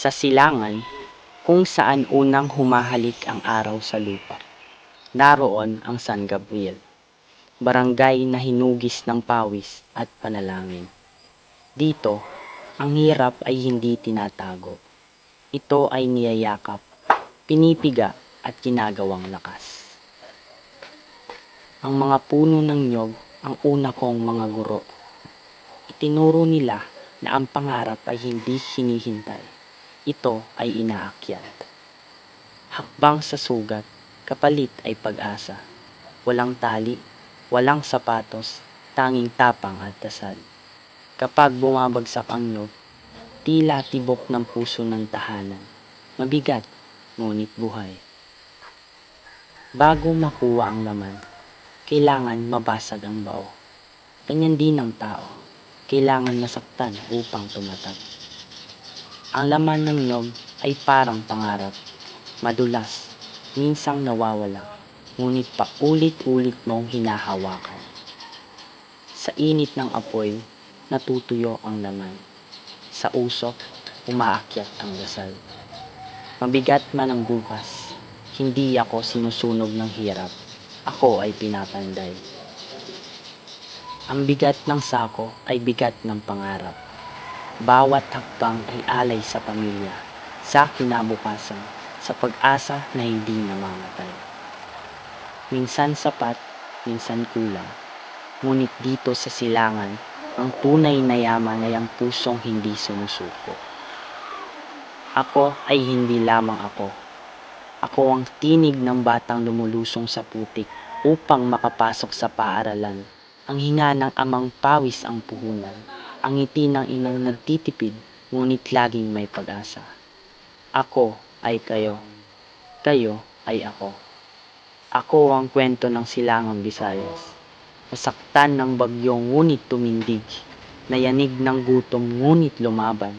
Sa silangan, kung saan unang humahalik ang araw sa lupa, naroon ang San Gabriel, barangay na hinugis ng pawis at panalangin. Dito, ang hirap ay hindi tinatago. Ito ay niyayakap, pinipiga at ginagawang lakas. Ang mga puno ng nyog ang una kong mga guro. Itinuro nila na ang pangarap ay hindi hinihintay. Ito ay inaakyat. Hakbang sa sugat, kapalit ay pag-asa. Walang tali, walang sapatos, tanging tapang at dasal. Kapag bumabagsak ang nyog, tila tibok ng puso ng tahanan. Mabigat, ngunit buhay. Bago makuha ang laman, kailangan mabasag ang bao. Ganyan din ang tao. Kailangan masaktan upang tumatag. Ang laman ng nyog ay parang pangarap. Madulas, minsang nawawala, ngunit paulit-ulit mong hinahawakan. Sa init ng apoy, natutuyo ang laman. Sa usok, umaakyat ang dasal. Mabigat man ang bukas, hindi ako sinusunog ng hirap. Ako ay pinapanday. Ang bigat ng sako ay bigat ng pangarap. Bawat hakbang ay alay sa pamilya, sa kinabukasan, sa pag-asa na hindi namamatay. Minsan sapat, minsan kulang. Ngunit dito sa silangan, ang tunay na yaman ay ang pusong hindi sumusuko. Ako ay hindi lamang ako. Ako ang tinig ng batang lumulusong sa putik upang makapasok sa paaralan. Ang hinga ng amang pawis ang puhunan. Ang ngiti ng inang nagtitipid, ngunit laging may pag-asa. Ako ay kayo. Kayo ay ako. Ako ang kwento ng silangang Visayas. Nasaktan ng bagyo ngunit tumindig. Nayanig ng gutom ngunit lumaban.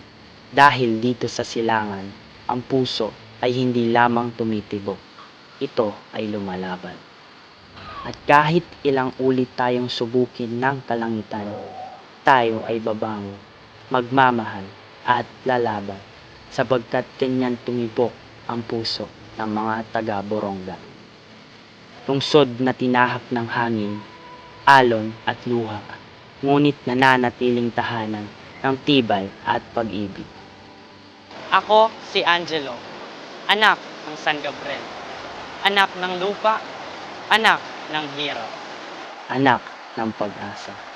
Dahil dito sa silangan, ang puso ay hindi lamang tumitibok. Ito ay lumalaban. At kahit ilang ulit tayong subukin ng kalangitan, tayo ay babangon, magmamahal at lalaban. Sapagkat ganyan tumibok ang puso ng mga taga-Boronga. Lungsod na tinahak ng hangin, alon at luha, ngunit nananatiling tahanan ng tibay at pag-ibig. Ako si Angelo, anak ng San Gabriel, anak ng lupa, anak ng hirap, anak ng pag-asa.